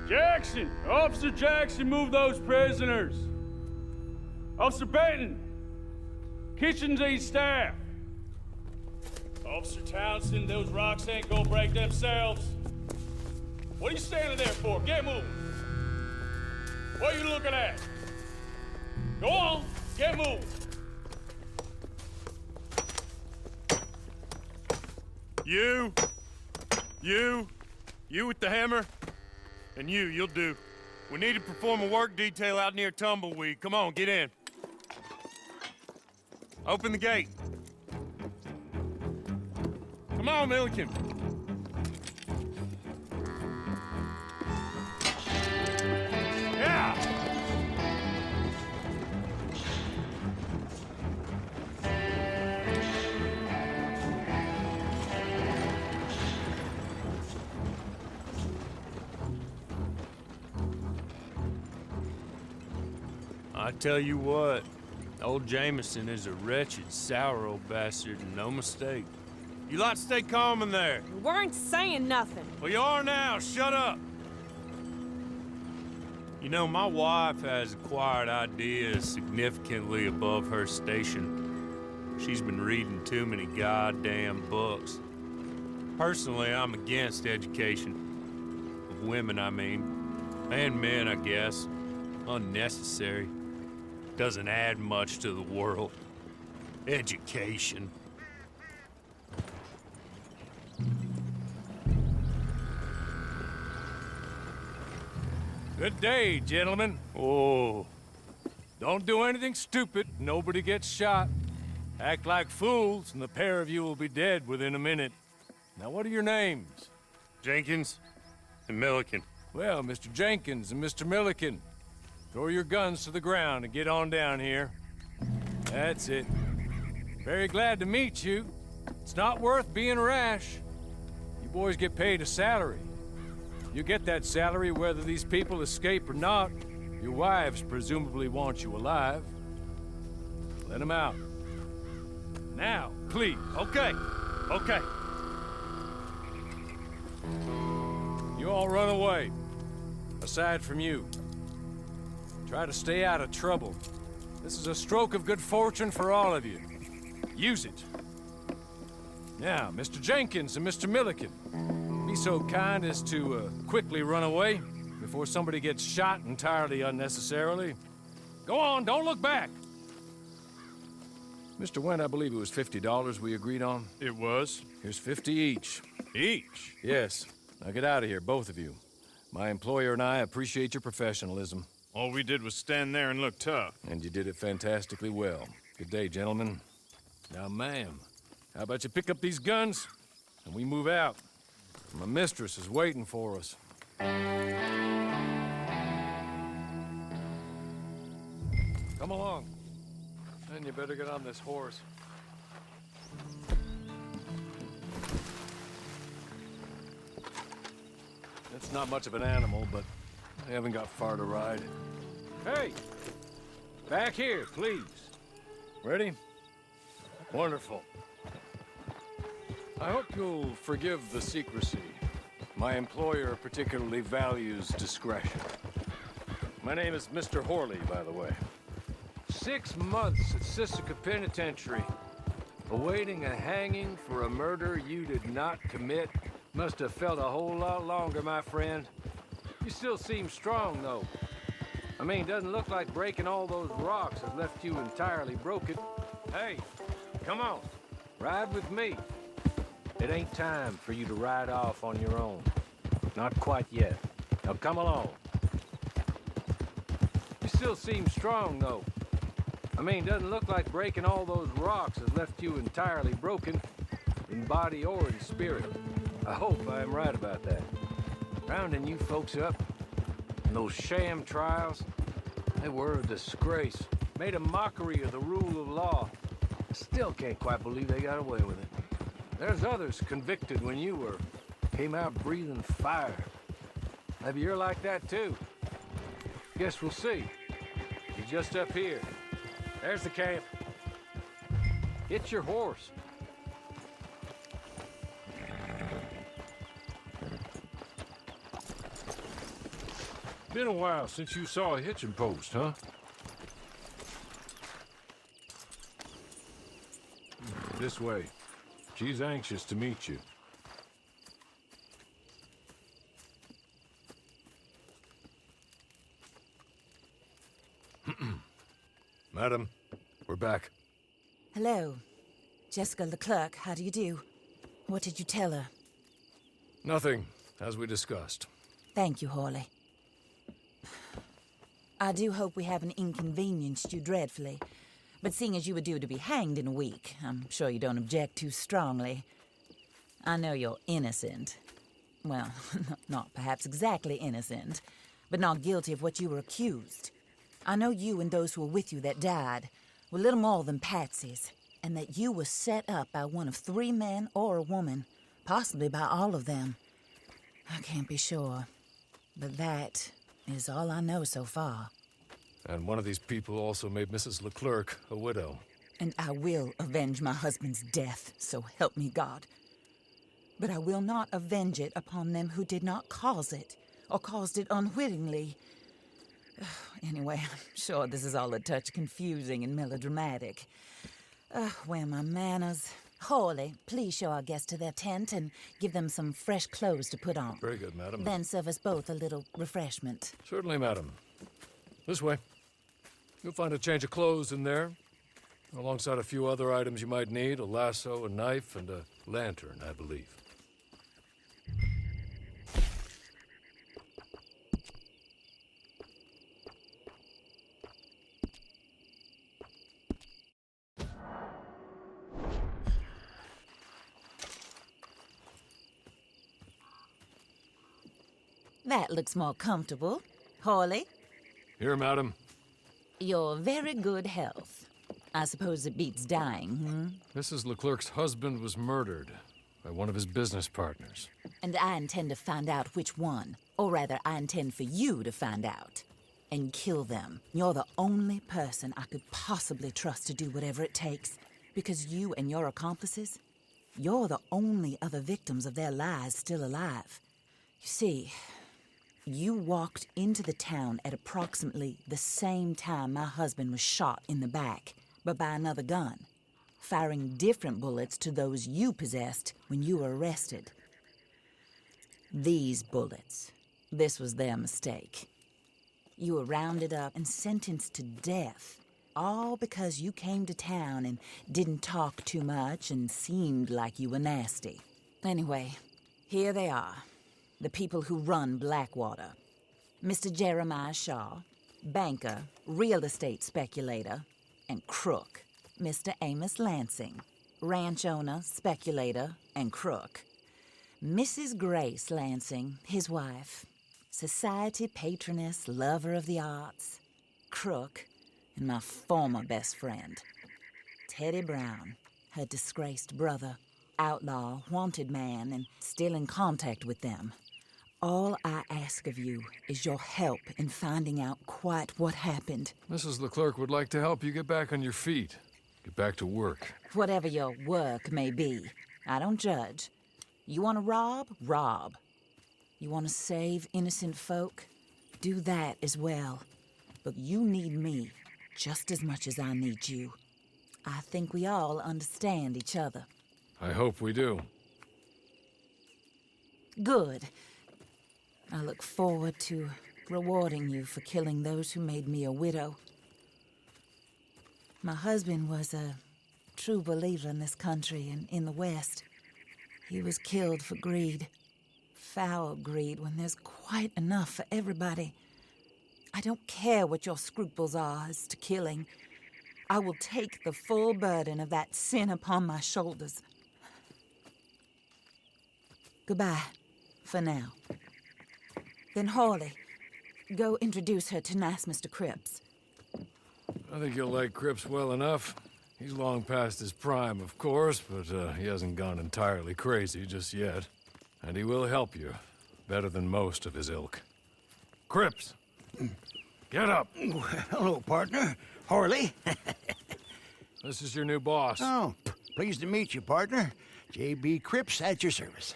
Jackson! Officer Jackson, move those prisoners! Officer Benton! Kitchens aid staff! Officer Townsend, those rocks ain't gonna break themselves. What are you standing there for? Get moving! What are you looking at? Go on, get moving! You with the hammer? And you'll do. We need to perform a work detail out near Tumbleweed. Come on, get in. Open the gate. Come on, Milliken. Yeah! I tell you what, old Jameson is a wretched, sour old bastard, and no mistake. You lot stay calm in there. We weren't saying nothing. Well, you are now. Shut up. You know, my wife has acquired ideas significantly above her station. She's been reading too many goddamn books. Personally, I'm against education. Of women, I mean. And men, I guess. Unnecessary. Doesn't add much to the world. Education. Good day, gentlemen. Oh. Don't do anything stupid. Nobody gets shot. Act like fools, and the pair of you will be dead within a minute. Now, what are your names? Jenkins and Milliken. Well, Mr. Jenkins and Mr. Milliken, throw your guns to the ground and get on down here. That's it. Very glad to meet you. It's not worth being rash. You boys get paid a salary. You get that salary whether these people escape or not. Your wives presumably want you alive. Let them out. Now, please. Okay. You all run away. Aside from you. Try to stay out of trouble. This is a stroke of good fortune for all of you. Use it. Now, Mr. Jenkins and Mr. Milliken, be so kind as to quickly run away before somebody gets shot entirely unnecessarily. Go on, don't look back. Mr. Wendt, I believe it was $50 we agreed on. It was. Here's 50 each. Each? Yes. Now get out of here, both of you. My employer and I appreciate your professionalism. All we did was stand there and look tough. And you did it fantastically well. Good day, gentlemen. Now, ma'am, how about you pick up these guns and we move out? My mistress is waiting for us. Come along. And you better get on this horse. It's not much of an animal, but I haven't got far to ride. Hey! Back here, please. Ready? Wonderful. I hope you'll forgive the secrecy. My employer particularly values discretion. My name is Mr. Horley, by the way. 6 months at Sisika Penitentiary, awaiting a hanging for a murder you did not commit. Must have felt a whole lot longer, my friend. You still seem strong, though. I mean, doesn't look like breaking all those rocks has left you entirely broken. Hey, come on, ride with me. It ain't time for you to ride off on your own. Not quite yet. Now come along. You still seem strong, though. I mean, doesn't look like breaking all those rocks has left you entirely broken, in body or in spirit. I hope I am right about that. Rounding you folks up, and those sham trials, they were a disgrace. Made a mockery of the rule of law. I still can't quite believe they got away with it. There's others convicted when you were. Came out breathing fire. Maybe you're like that too. Guess we'll see. You're just up here. There's the camp. Get your horse. Been a while since you saw a hitching post, huh? This way. She's anxious to meet you. Madam, we're back. Hello. Jessica Leclerc, how do you do? What did you tell her? Nothing, as we discussed. Thank you, Hawley. I do hope we haven't inconvenienced you dreadfully. But seeing as you were due to be hanged in a week, I'm sure you don't object too strongly. I know you're innocent. Well, not perhaps exactly innocent, but not guilty of what you were accused. I know you and those who were with you that died were little more than patsies, and that you were set up by one of 3 men or a woman, possibly by all of them. I can't be sure, but that is all I know so far. And one of these people also made Mrs. Leclerc a widow. And I will avenge my husband's death, so help me God. But I will not avenge it upon them who did not cause it, or caused it unwittingly. Anyway, I'm sure this is all a touch confusing and melodramatic. Where are my manners? Hawley, please show our guests to their tent and give them some fresh clothes to put on. Very good, madam. Then serve us both a little refreshment. Certainly, madam. This way. You'll find a change of clothes in there, alongside a few other items you might need, a lasso, a knife, and a lantern, I believe. That looks more comfortable. Hawley, Here, madam. your very good health. I suppose it beats dying, Mrs. Leclerc's husband was murdered by one of his business partners. And I intend to find out which one. Or rather, I intend for you to find out. And kill them. You're the only person I could possibly trust to do whatever it takes. Because you and your accomplices, you're the only other victims of their lies still alive. You see, you walked into the town at approximately the same time my husband was shot in the back, but by another gun, firing different bullets to those you possessed when you were arrested. These bullets, this was their mistake. You were rounded up and sentenced to death, all because you came to town and didn't talk too much and seemed like you were nasty. Anyway, here they are. The people who run Blackwater. Mr. Jeremiah Shaw, banker, real estate speculator, and crook. Mr. Amos Lansing, ranch owner, speculator, and crook. Mrs. Grace Lansing, his wife, society patroness, lover of the arts, crook, and my former best friend. Teddy Brown, her disgraced brother, outlaw, wanted man, and still in contact with them. All I ask of you is your help in finding out quite what happened. Mrs. Leclerc would like to help you get back on your feet. Get back to work. Whatever your work may be, I don't judge. You want to rob? Rob. You want to save innocent folk? Do that as well. But you need me just as much as I need you. I think we all understand each other. I hope we do. Good. I look forward to rewarding you for killing those who made me a widow. My husband was a true believer in this country and in the West. He was killed for greed. Foul greed when there's quite enough for everybody. I don't care what your scruples are as to killing. I will take the full burden of that sin upon my shoulders. Goodbye, for now. Then Hawley, go introduce her to nice Mr. Cripps. I think you'll like Cripps well enough. He's long past his prime, of course, but he hasn't gone entirely crazy just yet. And he will help you, better than most of his ilk. Cripps! Get up! Hello, partner. Hawley. This is your new boss. Oh, pleased to meet you, partner. J.B. Cripps at your service.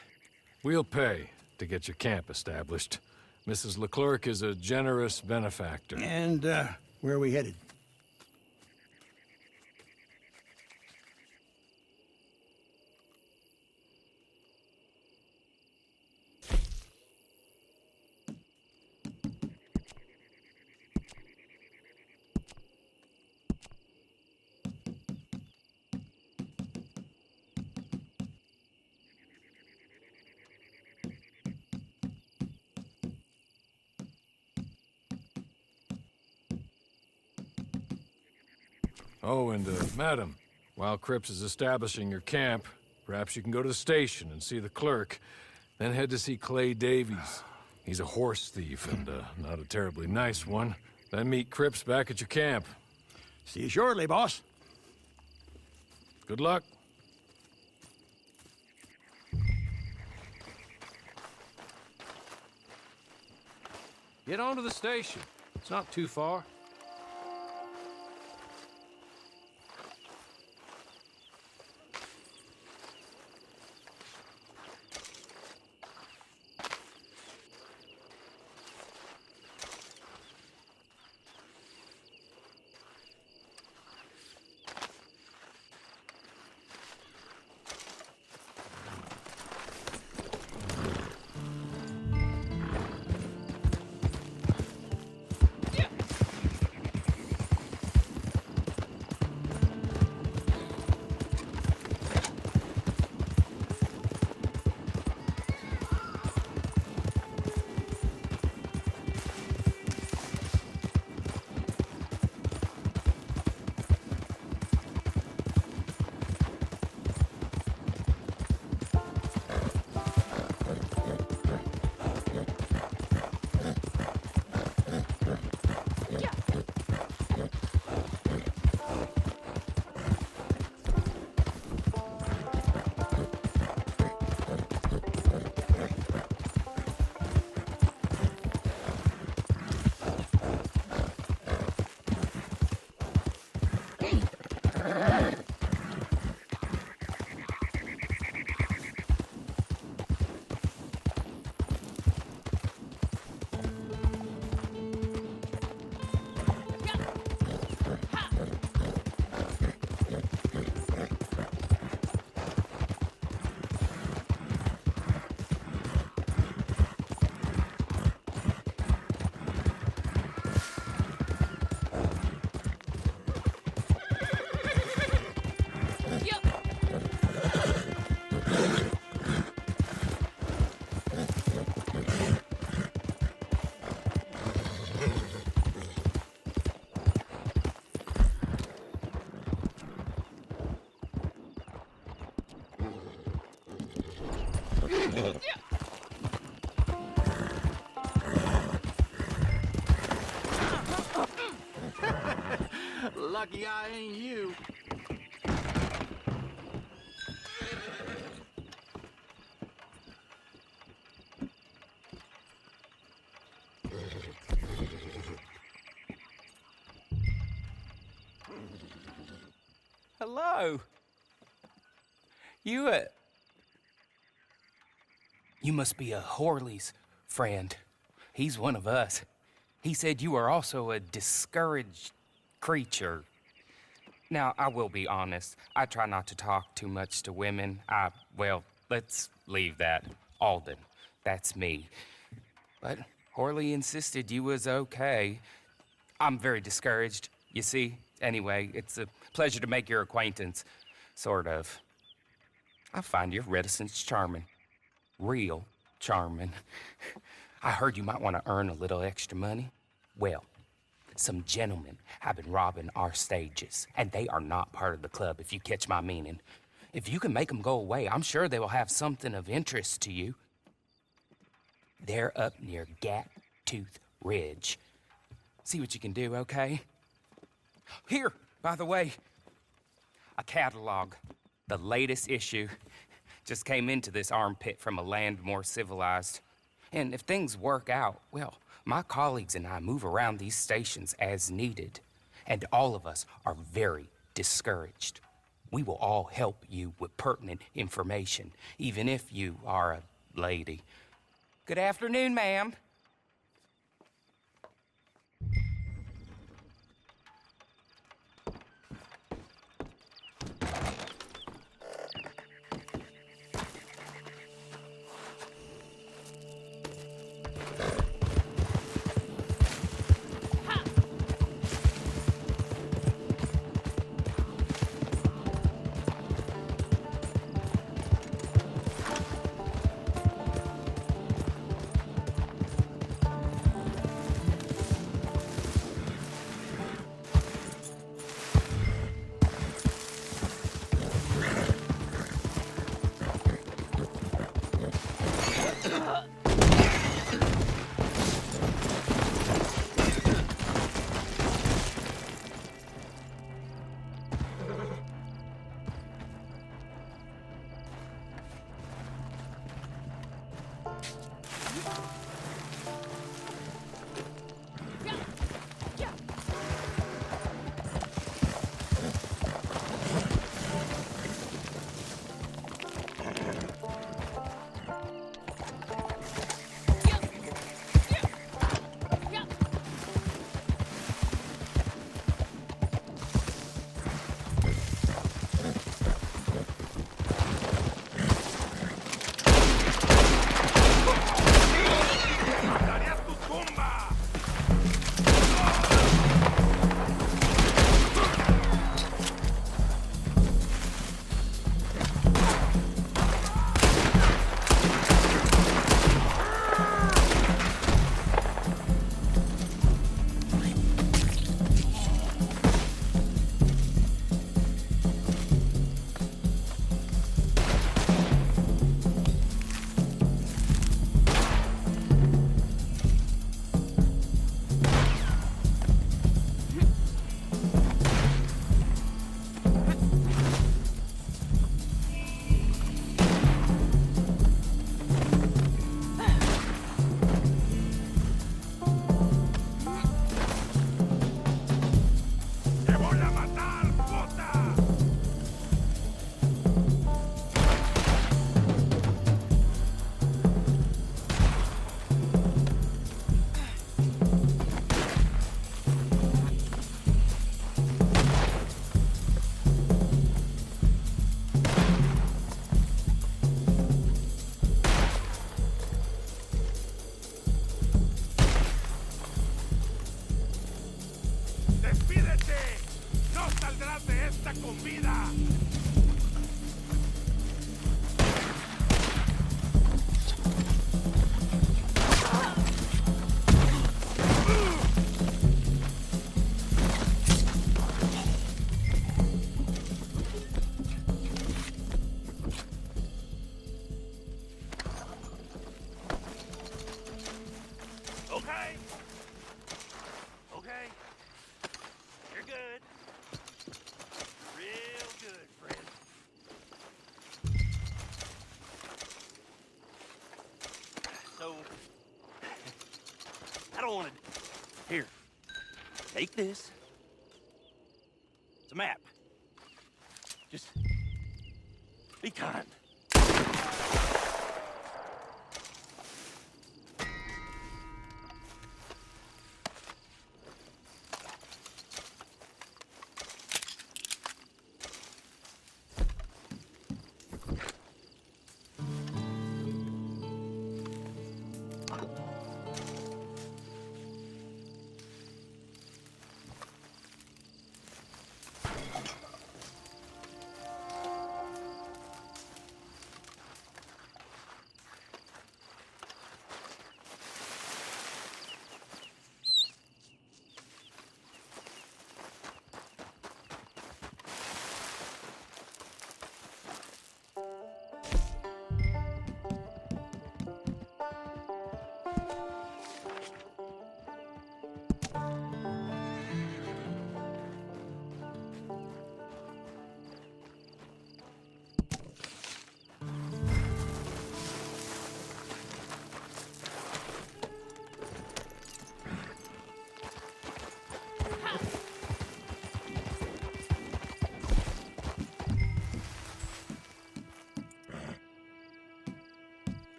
We'll pay to get your camp established. Mrs. Leclerc is a generous benefactor. And, where are we headed? Oh, and, madam, while Cripps is establishing your camp, perhaps you can go to the station and see the clerk, then head to see Clay Davies. He's a horse thief, and, not a terribly nice one. Then meet Cripps back at your camp. See you shortly, boss. Good luck. Get on to the station. It's not too far. Lucky I ain't you. Hello. You must be a Horley's friend. He's one of us. He said you are also a discouraged creature. Now, I will be honest. I try not to talk too much to women. Well, let's leave that. Alden, that's me. But Horley insisted you was okay. I'm very discouraged, you see. Anyway, it's a pleasure to make your acquaintance. Sort of. I find your reticence charming. Real charming. I heard you might want to earn a little extra money. Well, some gentlemen have been robbing our stages, and they are not part of the club, if you catch my meaning. If you can make them go away, I'm sure they will have something of interest to you. They're up near Gat-Tooth Ridge. See what you can do, okay? Here, by the way, a catalog. The latest issue. Just came into this armpit from a land more civilized. And if things work out, well, my colleagues and I move around these stations as needed. And all of us are very discouraged. We will all help you with pertinent information, even if you are a lady. Good afternoon, ma'am. ¡Despídete! ¡No saldrás de esta con vida! Okay. Okay. You're good. Real good, friend. So, I don't want to... Here. Take this. It's a map. Just... be kind.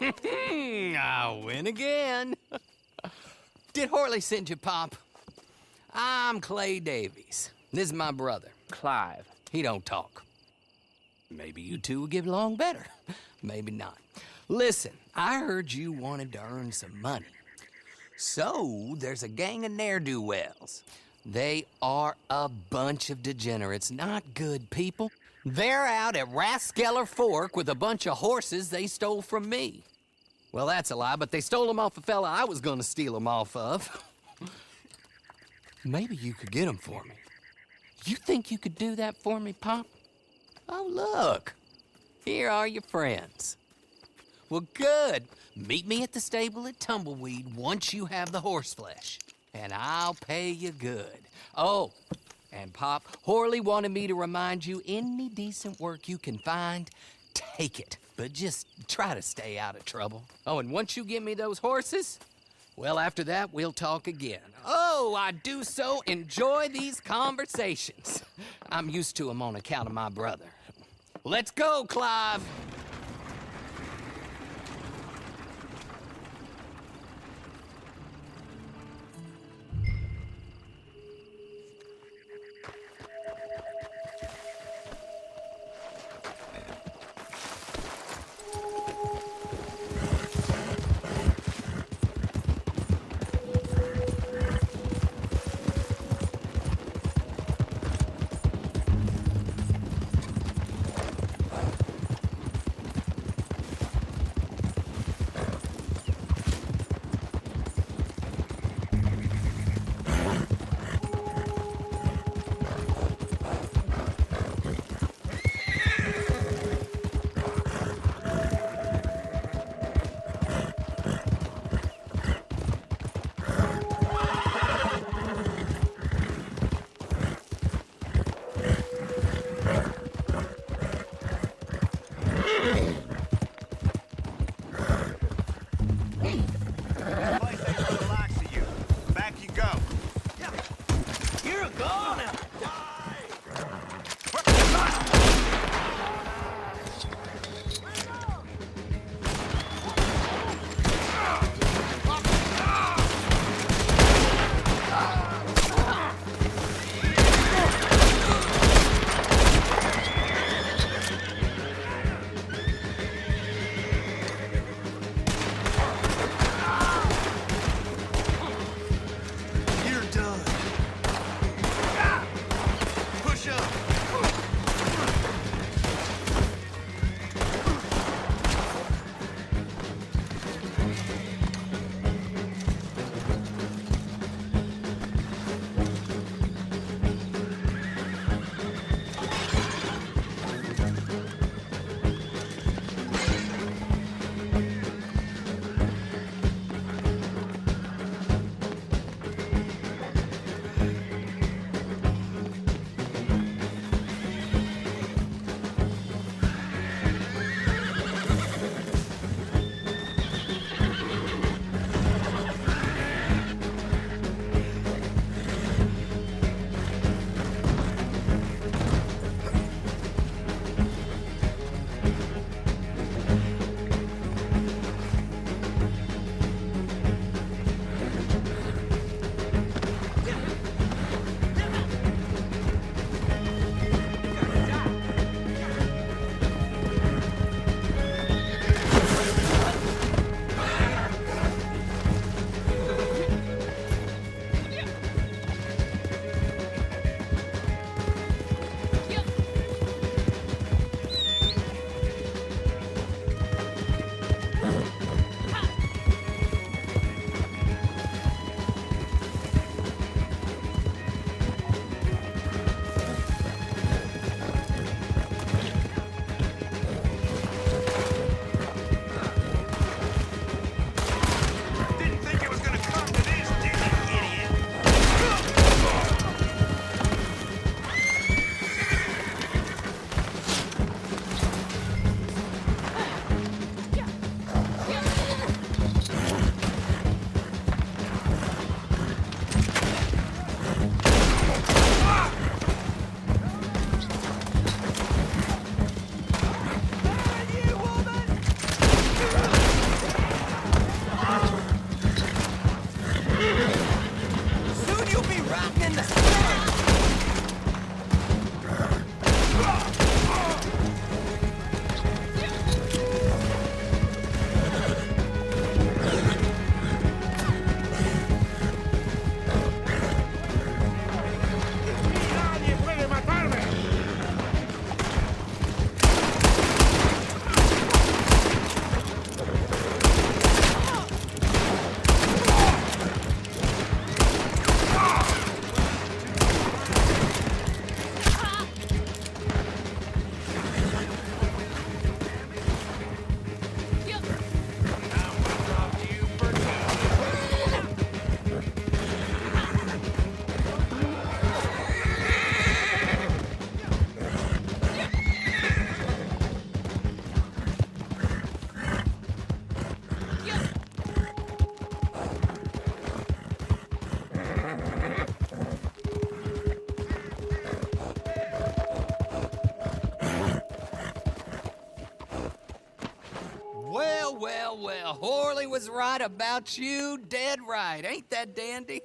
I win again. Did Horley send you, Pop? I'm Clay Davies. This is my brother, Clive. He don't talk. Maybe you two will get along better. Maybe not. Listen, I heard you wanted to earn some money. So, there's a gang of ne'er-do-wells. They are a bunch of degenerates, not good people. They're out at Raskeller Fork with a bunch of horses they stole from me. Well, that's a lie, but they stole them off a fella I was gonna steal them off of. Maybe you could get them for me. You think you could do that for me, Pop? Oh, look. Here are your friends. Well, good. Meet me at the stable at Tumbleweed once you have the horse flesh, and I'll pay you good. Oh, and Pop, Horley wanted me to remind you, any decent work you can find, take it. But just try to stay out of trouble. Oh, and once you give me those horses, well, after that, we'll talk again. Oh, I do so enjoy these conversations. I'm used to them on account of my brother. Let's go, Clive. well. Horley was right about you, dead right. Ain't that dandy?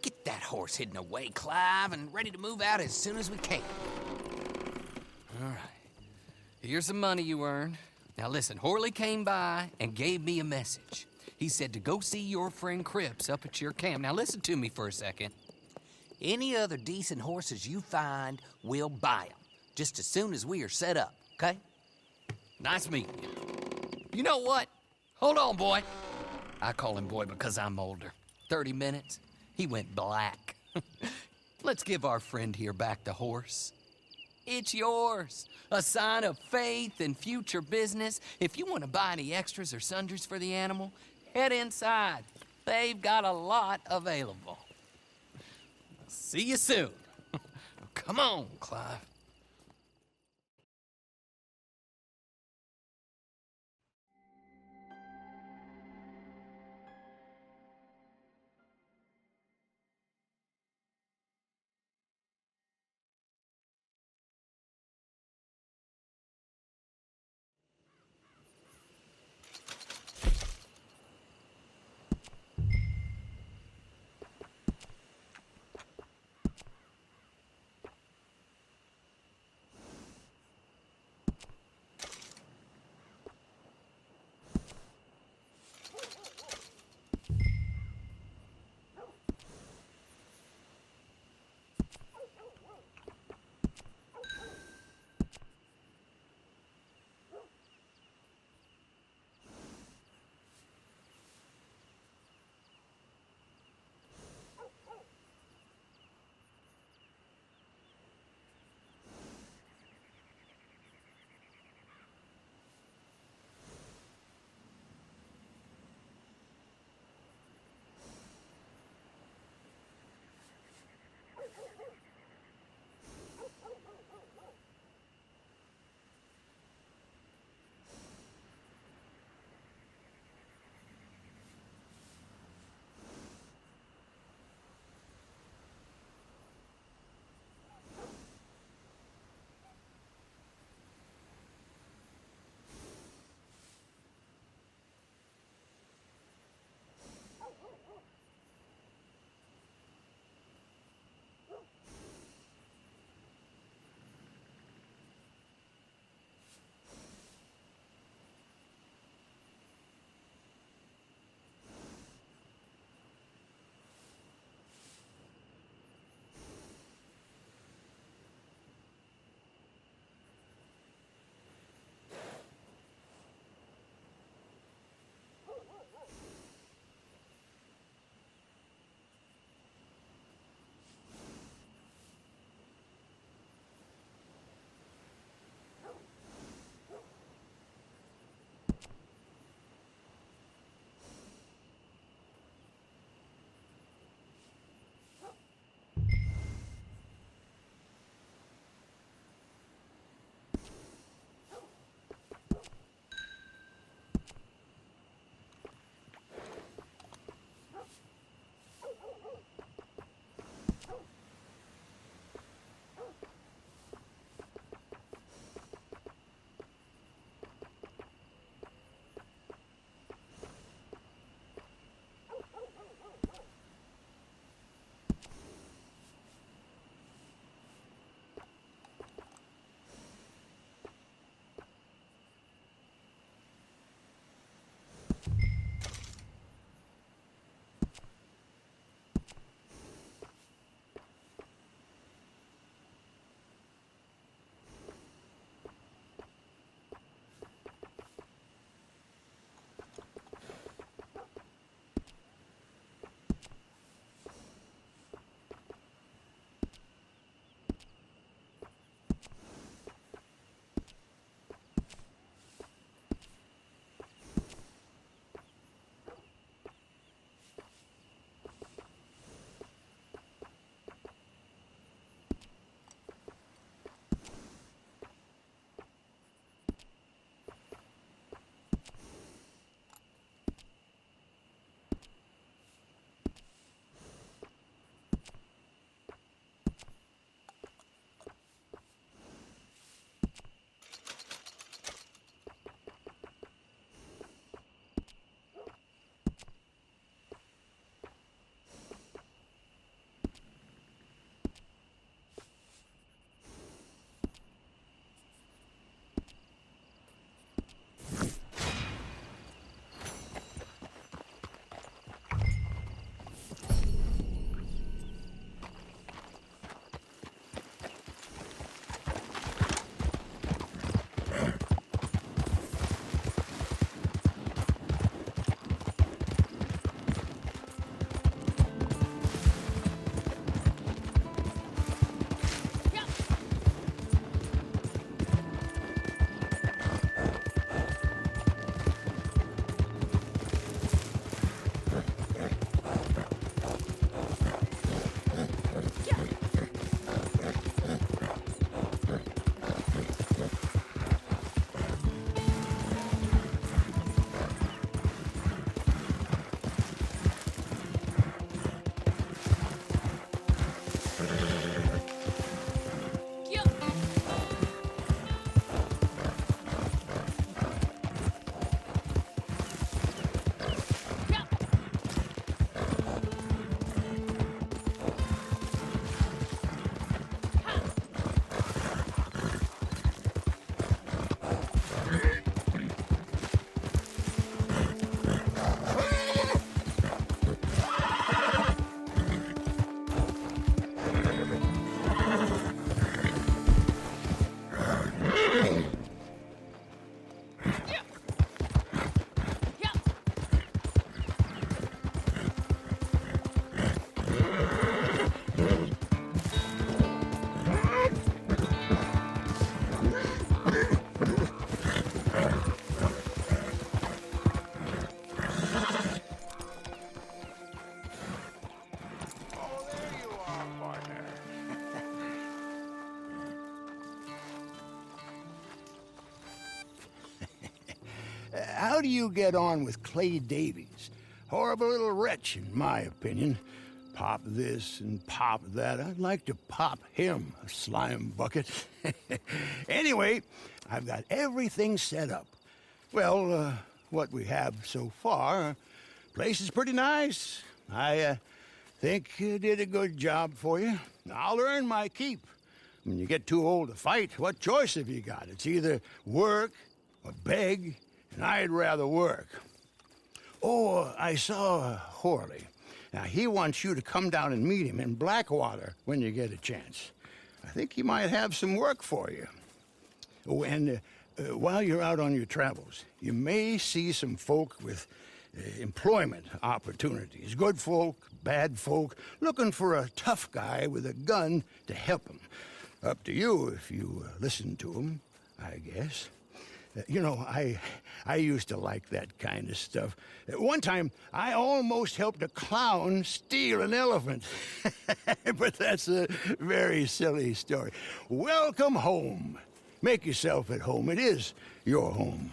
Get that horse hidden away, Clive, and ready to move out as soon as we can. All right. Here's the money you earned. Now listen, Horley came by and gave me a message. He said to go see your friend Cripps up at your camp. Now listen to me for a second. Any other decent horses you find, we'll buy them. Just as soon as we are set up, okay? Nice meeting you. You know what? Hold on, boy. I call him boy because I'm older. 30 minutes, he went black. Let's give our friend here back the horse. It's yours. A sign of faith and future business. If you want to buy any extras or sundries for the animal, head inside. They've got a lot available. See you soon. Come on, Clive. how do you get on with Clay Davies? Horrible little wretch, in my opinion. Pop this and pop that. I'd like to pop him, a slime bucket. Anyway, I've got everything set up. Well, what we have so far, place is pretty nice. I think you did a good job for you. I'll earn my keep. When you get too old to fight, what choice have you got? It's either work or beg, and I'd rather work. Oh, I saw Horley. Now, he wants you to come down and meet him in Blackwater when you get a chance. I think he might have some work for you. Oh, and while you're out on your travels, you may see some folk with employment opportunities. Good folk, bad folk, looking for a tough guy with a gun to help them. Up to you if you listen to them, I guess. You know, I used to like that kind of stuff. One time, I almost helped a clown steal an elephant. But that's a very silly story. Welcome home. Make yourself at home. It is your home.